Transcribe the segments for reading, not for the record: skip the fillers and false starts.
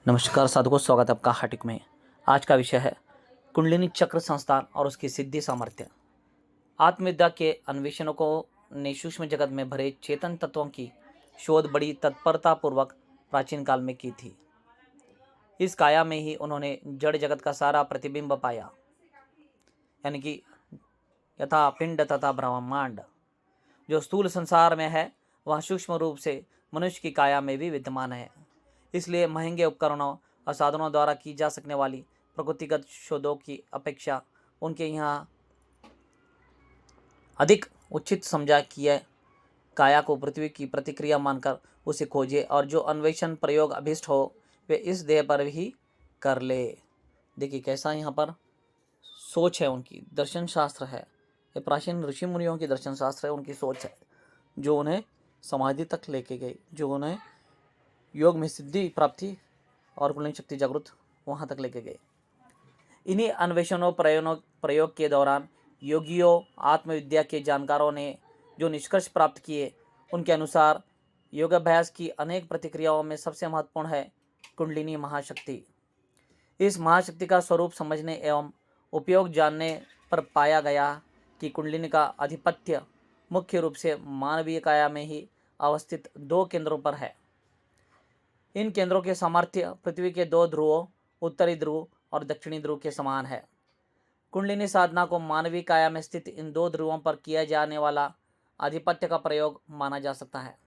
नमस्कार साधुओं, स्वागत है आपका हार्दिक में। आज का विषय है कुंडलिनी चक्र संस्थान और उसकी सिद्धि सामर्थ्य। आत्मविद्या के अन्वेषणों ने सूक्ष्म जगत में भरे चेतन तत्वों की शोध बड़ी तत्परता पूर्वक प्राचीन काल में की थी। इस काया में ही उन्होंने जड़ जगत का सारा प्रतिबिंब पाया, यानी कि यथा पिंड तथा ब्रह्मांड। जो स्थूल संसार में है वह सूक्ष्म रूप से मनुष्य की काया में भी विद्यमान है। इसलिए महंगे उपकरणों और साधनों द्वारा की जा सकने वाली प्रकृतिगत शोधों की अपेक्षा उनके यहाँ अधिक उचित समझा कि यह काया को पृथ्वी की प्रतिक्रिया मानकर उसे खोजे और जो अन्वेषण प्रयोग अभिष्ट हो वे इस देह पर ही कर ले। देखिए कैसा यहाँ पर सोच है उनकी, दर्शन शास्त्र है। ये प्राचीन ऋषि मुनियों की दर्शन शास्त्र है, उनकी सोच है जो उन्हें समाधि तक लेके गई, जो उन्हें योग में सिद्धि प्राप्ति और कुंडलिनी शक्ति जागृत वहाँ तक लेके गए। इन्हीं अन्वेषणों प्रयोग के दौरान योगियों आत्मविद्या के जानकारों ने जो निष्कर्ष प्राप्त किए उनके अनुसार योगाभ्यास की अनेक प्रतिक्रियाओं में सबसे महत्वपूर्ण है कुंडलिनी महाशक्ति। इस महाशक्ति का स्वरूप समझने एवं उपयोग जानने पर पाया गया कि कुंडलिनी का आधिपत्य मुख्य रूप से मानवीय काया में ही अवस्थित दो केंद्रों पर है। इन केंद्रों के सामर्थ्य पृथ्वी के दो ध्रुवों उत्तरी ध्रुव और दक्षिणी ध्रुव के समान है। कुंडलिनी साधना को मानवीय काया में स्थित इन दो ध्रुवों पर किया जाने वाला आधिपत्य का प्रयोग माना जा सकता है।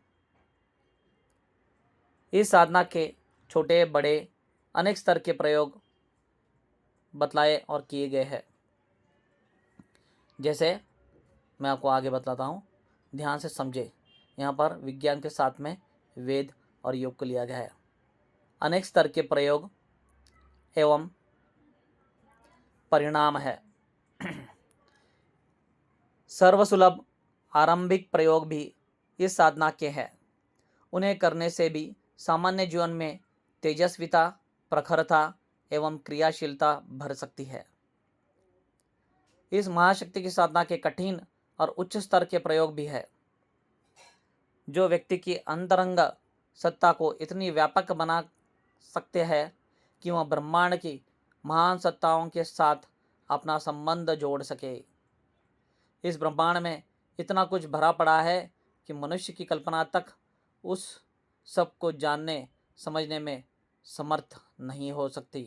इस साधना के छोटे बड़े अनेक स्तर के प्रयोग बतलाए और किए गए हैं। जैसे मैं आपको आगे बतलाता हूँ, ध्यान से समझे। यहाँ पर विज्ञान के साथ में वेद और योग को लिया गया है। अनेक स्तर के प्रयोग एवं परिणाम है। सर्वसुलभ आरंभिक प्रयोग भी इस साधना के हैं। उन्हें करने से भी सामान्य जीवन में तेजस्विता, प्रखरता एवं क्रियाशीलता भर सकती है। इस महाशक्ति की साधना के कठिन और उच्च स्तर के प्रयोग भी है, जो व्यक्ति की अंतरंग सत्ता को इतनी व्यापक बना सकते हैं कि वह ब्रह्मांड की महान सत्ताओं के साथ अपना संबंध जोड़ सके। इस ब्रह्मांड में इतना कुछ भरा पड़ा है कि मनुष्य की कल्पना तक उस सब को जानने समझने में समर्थ नहीं हो सकती।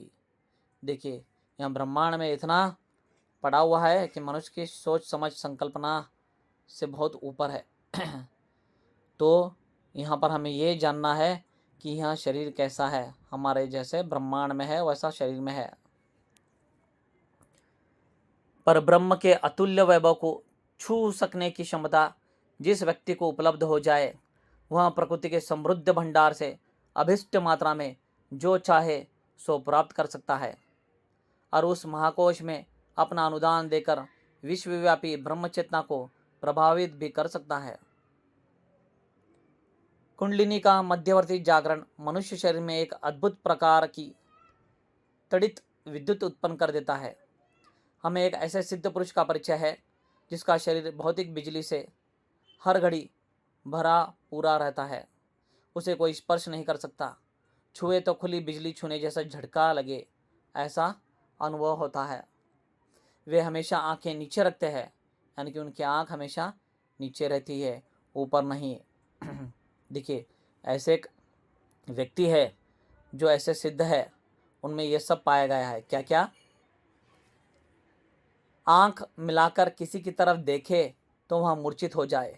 देखिए यहाँ ब्रह्मांड में इतना पड़ा हुआ है कि मनुष्य की सोच समझ संकल्पना से बहुत ऊपर है। तो यहाँ पर हमें ये जानना है कि यहाँ शरीर कैसा है, हमारे जैसे ब्रह्मांड में है वैसा शरीर में है। पर ब्रह्म के अतुल्य वैभव को छू सकने की क्षमता जिस व्यक्ति को उपलब्ध हो जाए वह प्रकृति के समृद्ध भंडार से अभिष्ट मात्रा में जो चाहे सो प्राप्त कर सकता है और उस महाकोश में अपना अनुदान देकर विश्वव्यापी ब्रह्म चेतना को प्रभावित भी कर सकता है। कुंडलिनी का मध्यवर्ती जागरण मनुष्य शरीर में एक अद्भुत प्रकार की तड़ित विद्युत उत्पन्न कर देता है। हमें एक ऐसे सिद्ध पुरुष का परिचय है जिसका शरीर भौतिक बिजली से हर घड़ी भरा पूरा रहता है। उसे कोई स्पर्श नहीं कर सकता। छुए तो खुली बिजली छूने जैसा झटका लगे ऐसा अनुभव होता है। वे हमेशा आंखें नीचे रखते हैं, यानी कि उनकी आंख हमेशा नीचे रहती है, ऊपर नहीं। देखिए ऐसे एक व्यक्ति है जो ऐसे सिद्ध है, उनमें यह सब पाया गया है। क्या क्या? आंख मिलाकर किसी की तरफ देखे तो वह मूर्छित हो जाए।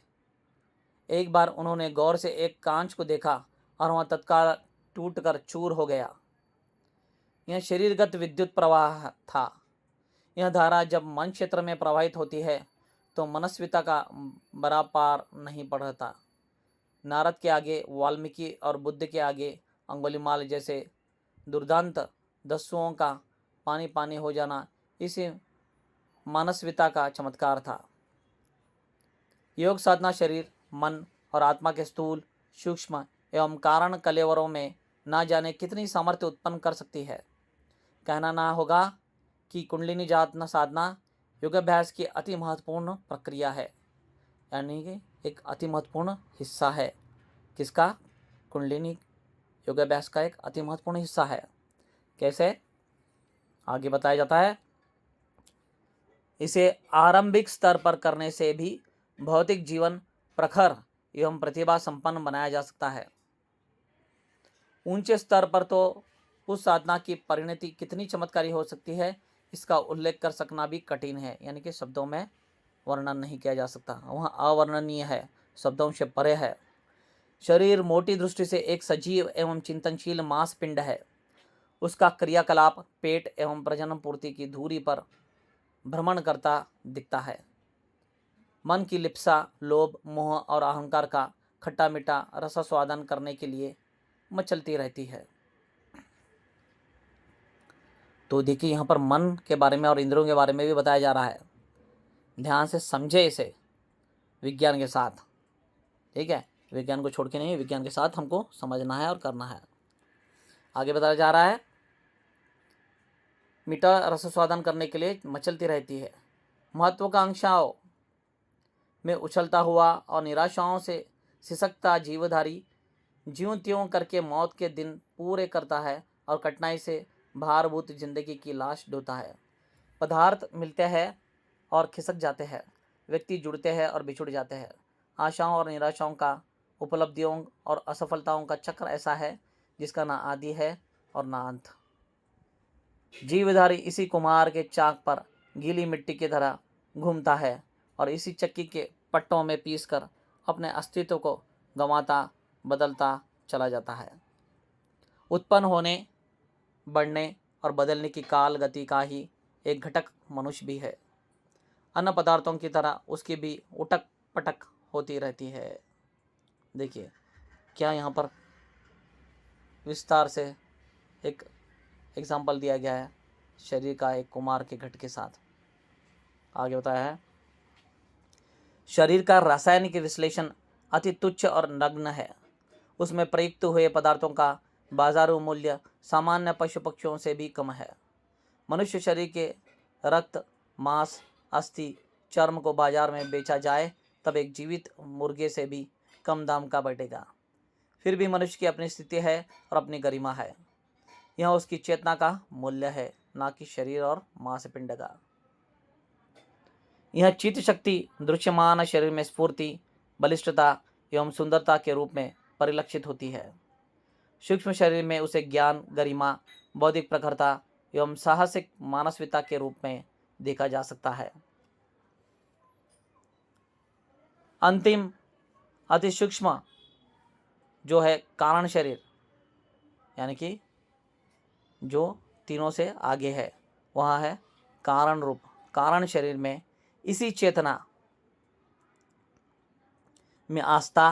एक बार उन्होंने गौर से एक कांच को देखा और वह तत्काल टूटकर चूर हो गया। यह शरीरगत विद्युत प्रवाह था। यह धारा जब मन क्षेत्र में प्रवाहित होती है तो मनस्विता का बड़ा पार नहीं पड़ता। नारद के आगे वाल्मीकि और बुद्ध के आगे अंगुलिमाल जैसे दुर्दांत दस्युओं का पानी पानी हो जाना इसी मानसविता का चमत्कार था। योग साधना शरीर, मन और आत्मा के स्थूल, सूक्ष्म एवं कारण कलेवरों में ना जाने कितनी सामर्थ्य उत्पन्न कर सकती है। कहना ना होगा कि कुंडलिनी जातना साधना योगाभ्यास की अति महत्वपूर्ण प्रक्रिया है, यानी कि एक अति महत्वपूर्ण हिस्सा है। किसका? कुंडलिनी योगाभ्यास का एक अति महत्वपूर्ण हिस्सा है। कैसे? आगे बताया जाता है, इसे आरंभिक स्तर पर करने से भी भौतिक जीवन प्रखर एवं प्रतिभा संपन्न बनाया जा सकता है। ऊंचे स्तर पर तो उस साधना की परिणति कितनी चमत्कारी हो सकती है, इसका उल्लेख कर सकना भी कठिन है, यानी कि शब्दों में वर्णन नहीं किया जा सकता, वह अवर्णनीय है, शब्दों से परे है। शरीर मोटी दृष्टि से एक सजीव एवं चिंतनशील मांसपिंड है। उसका क्रियाकलाप पेट एवं प्रजनन पूर्ति की धुरी पर भ्रमण करता दिखता है। मन की लिप्सा, लोभ, मोह और अहंकार का खट्टा मीठा रसास्वादन करने के लिए मचलती रहती है। तो देखिए यहाँ पर मन के बारे में और इंद्रियों के बारे में भी बताया जा रहा है। ध्यान से समझे इसे विज्ञान के साथ, ठीक है, विज्ञान को छोड़ के नहीं, विज्ञान के साथ हमको समझना है और करना है। आगे बताया जा रहा है, मीठा रसास्वादन करने के लिए मचलती रहती है। महत्वाकांक्षाओं में उछलता हुआ और निराशाओं से सिसकता जीवधारी ज्यों त्यों करके मौत के दिन पूरे करता है और कठिनाई से भारभूत जिंदगी की लाश ढोता है। पदार्थ मिलते हैं और खिसक जाते हैं, व्यक्ति जुड़ते हैं और बिछुड़ जाते हैं। आशाओं और निराशाओं का, उपलब्धियों और असफलताओं का चक्र ऐसा है जिसका ना आदि है और ना अंत। जीवधारी इसी कुम्हार के चाक पर गीली मिट्टी की तरह घूमता है और इसी चक्की के पट्टों में पीसकर अपने अस्तित्व को गंवाता बदलता चला जाता है। उत्पन्न होने, बढ़ने और बदलने की काल गति का ही एक घटक मनुष्य भी है। अन्य पदार्थों की तरह उसकी भी उटक पटक होती रहती है। देखिए क्या यहाँ पर विस्तार से एक एग्जाम्पल दिया गया है शरीर का एक कुम्हार के घट के साथ। आगे बताया है, शरीर का रासायनिक विश्लेषण अति तुच्छ और नग्न है। उसमें प्रयुक्त हुए पदार्थों का बाजारू मूल्य सामान्य पशु पक्षियों से भी कम है। मनुष्य शरीर के रक्त, मांस, अस्थि, चर्म को बाजार में बेचा जाए तब एक जीवित मुर्गे से भी कम दाम का बैठेगा। फिर भी मनुष्य की अपनी स्थिति है और अपनी गरिमा है। यह उसकी चेतना का मूल्य है, ना कि शरीर और मांसपिंड का। यह चित्त शक्ति दृश्यमान शरीर में स्फूर्ति, बलिष्ठता एवं सुंदरता के रूप में परिलक्षित होती है। सूक्ष्म शरीर में उसे ज्ञान, गरिमा, बौद्धिक प्रखरता एवं साहसिक मानसविता के रूप में देखा जा सकता है। अंतिम अति सूक्ष्म जो है कारण शरीर, यानी कि जो तीनों से आगे है, वह है कारण रूप। कारण शरीर में इसी चेतना में आस्था,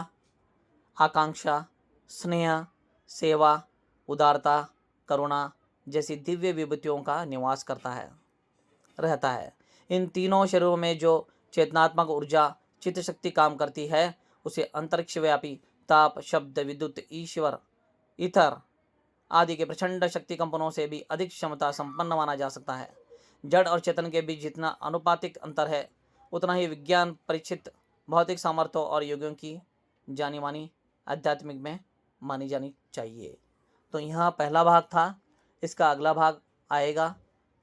आकांक्षा, स्नेह, सेवा, उदारता, करुणा जैसी दिव्य विभूतियों का निवास रहता है। इन तीनों शरीरों में जो चेतनात्मक ऊर्जा, चित्त शक्ति काम करती है, उसे अंतरिक्ष व्यापी ताप, शब्द, विद्युत, ईश्वर, ईथर आदि के प्रचंड शक्ति कंपनों से भी अधिक क्षमता संपन्न माना जा सकता है। जड़ और चेतन के बीच जितना अनुपातिक अंतर है, उतना ही विज्ञान परीक्षित भौतिक सामर्थ्यों और योगियों की जानी मानी आध्यात्मिक में मानी जानी चाहिए। तो यहाँ पहला भाग था, इसका अगला भाग आएगा।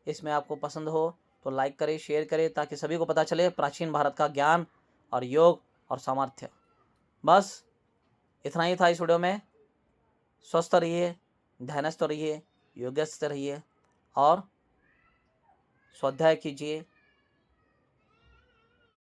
इसमें आपको पसंद हो तो लाइक करें, शेयर करें, ताकि सभी को पता चले प्राचीन भारत का ज्ञान और योग और सामर्थ्य। बस इतना ही था इस वीडियो में। स्वस्थ रहिए, ध्यानस्थ रहिए, योगस्थ रहिए और स्वाध्याय कीजिए,